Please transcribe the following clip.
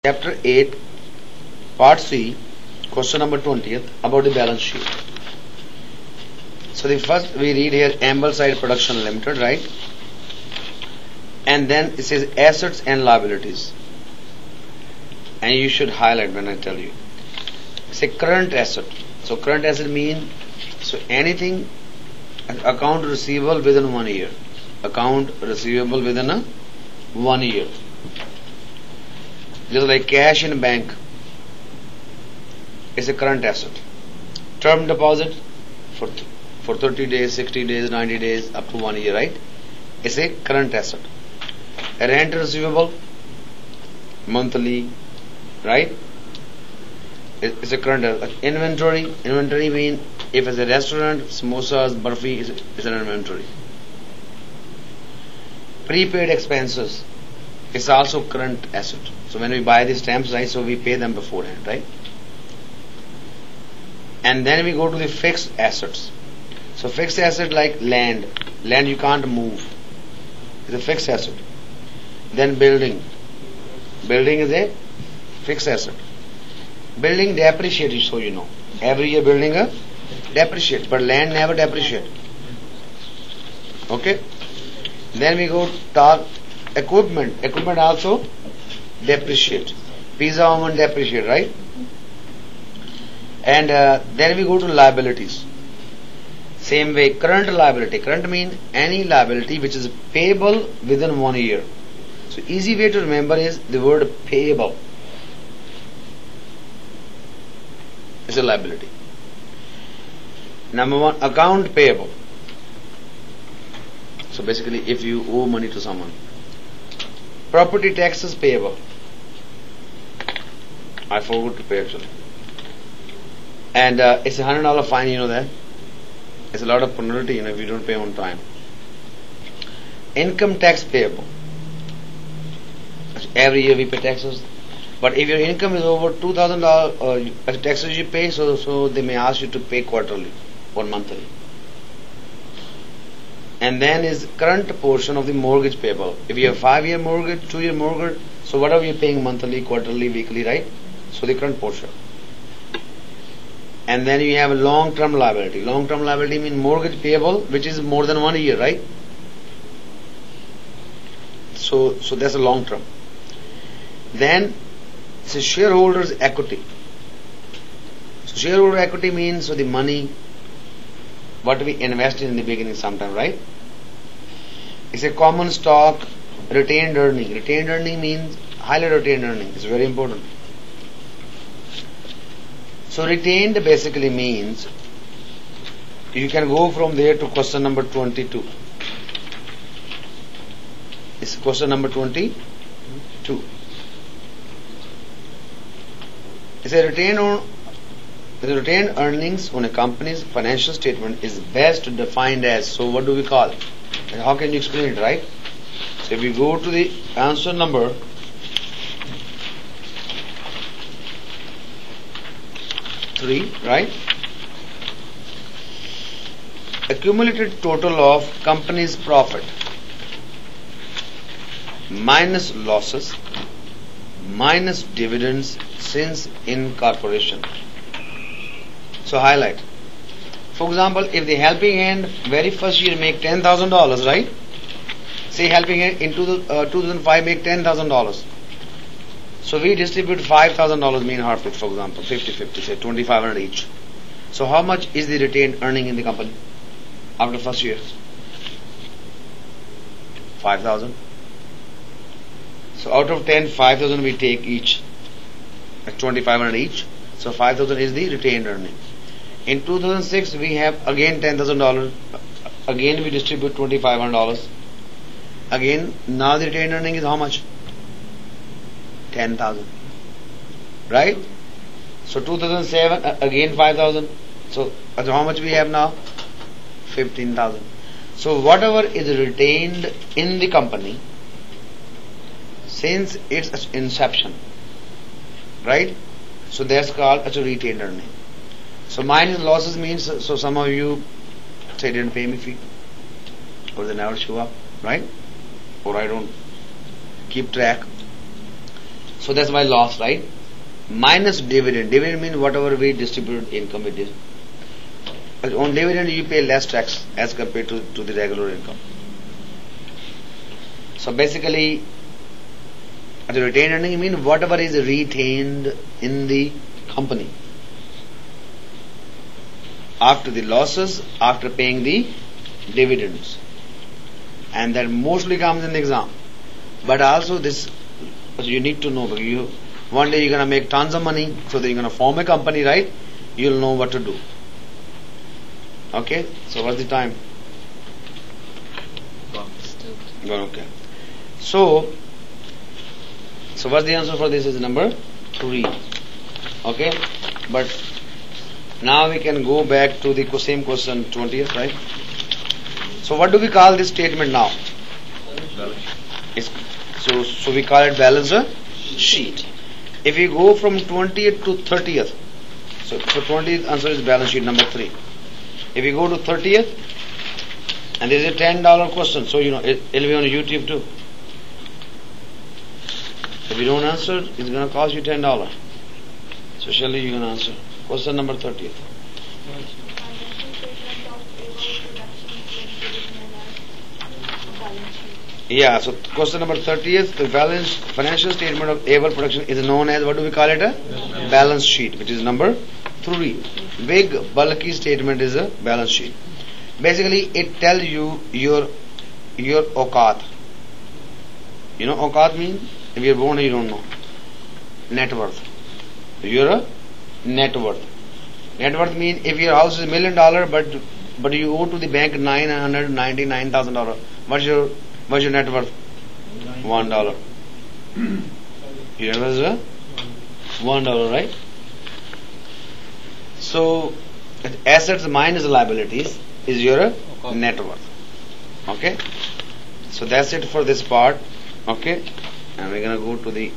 Chapter 8, Part C, question number 20th, about the balance sheet. So the first we read here Ambleside Production Limited, right? And then it says assets and liabilities. And you should highlight when I tell you. It's a current asset. So current asset means anything account receivable within 1 year. Account receivable within 1 year. Just like cash in bank is a current asset. Term deposit for 30 days, 60 days, 90 days, up to 1 year, right? It's a current asset. A rent receivable, monthly, right? It's a current asset. Inventory means if it's a restaurant, samosas, barfi is an inventory. Prepaid expenses is also current asset. So when we buy the stamps, right, so we pay them beforehand, right? And then we go to the fixed assets. So fixed asset like land you can't move. It's a fixed asset. Then building is a fixed asset. Building depreciates, so you know. Every year building depreciates, but land never depreciates. Okay? Then we go talk equipment. Equipment also depreciate. Pizza oven depreciate, right? And then we go to liabilities. Same way, current liability. Current means any liability which is payable within 1 year. So easy way to remember is the word payable. It's a liability. Number 1, account payable. So basically, if you owe money to someone. Property taxes payable. I forgot to pay actually. And it's a $100 fine, you know that. It's a lot of penalty, if you don't pay on time. Income tax payable. Every year we pay taxes. But if your income is over $2,000 taxes you pay, so they may ask you to pay quarterly or monthly. And then is current portion of the mortgage payable. If you have 5-year mortgage, 2-year mortgage, so whatever you're paying monthly, quarterly, weekly, right? So the current portion. And then you have a long-term liability. Long-term liability means mortgage payable, which is more than 1 year, right? So that's a long term. Then it's a shareholders' equity. So shareholder equity means the money what we invested in the beginning sometime, right? It's a common stock retained earning. Retained earning means highly retained earning. It's very important. So retained basically means you can go from there to question number 22. It's question number 22. It's a retained earnings on a company's financial statement is best defined as. So what do we call it? And how can you explain it, right? So if we go to the answer number 3, right? Accumulated total of company's profit minus losses minus dividends since incorporation. So highlight. For example, if the helping hand very first year make $10,000, right? Say helping hand in 2005 make $10,000. So we distribute $5,000 mean half it, for example, 50-50, say $2,500 each. So how much is the retained earning in the company after first year? 5,000. So out of 10, 5,000 we take each, at $2,500 each. So 5,000 is the retained earning. In 2006 we have again $10,000. Again we distribute $2,500. Again now the retained earning is how much? 10,000. Right? So 2007 again 5,000. So how much we have now? 15,000. So whatever is retained in the company since its inception, right? So that's called as a retained earning. So minus losses means, so some of you say didn't pay me fee, or they never show up, right? Or I don't keep track. So that's my loss, right? Minus dividend. Dividend means whatever we distribute income it is. But on dividend you pay less tax as compared to the regular income. So basically, the retained earning means whatever is retained in the company after the losses, after paying the dividends, and that mostly comes in the exam. But also this, you need to know. One day you're gonna make tons of money, so that you're gonna form a company, right? You'll know what to do. Okay. So what's the time? Gone. Okay. So what's the answer for this? Is number 3. Okay. But now we can go back to the same question 20th, right? So what do we call this statement now? So we call it balance sheet. If we go from 20th to 30th, so 20th answer is balance sheet number 3. If we go to 30th, and there is a $10 question, so you know it'll be on YouTube too. If you don't answer, it's going to cost you $10. So surely you're going to answer. Question number 30th. Yeah, so question number 30th, the financial statement of able production is known as, what do we call it? A balance sheet, which is number 3. Big, bulky statement is a balance sheet. Basically, it tells you your auqat. You know auqat means? If you're born, you don't know. Net worth. Your net worth. Net worth means if your house is $1 million, but you owe to the bank $999,000. What's your net worth? $1. Your net worth is $1, right? So assets minus liabilities is your net worth. Okay. So that's it for this part. Okay. And we're gonna go to the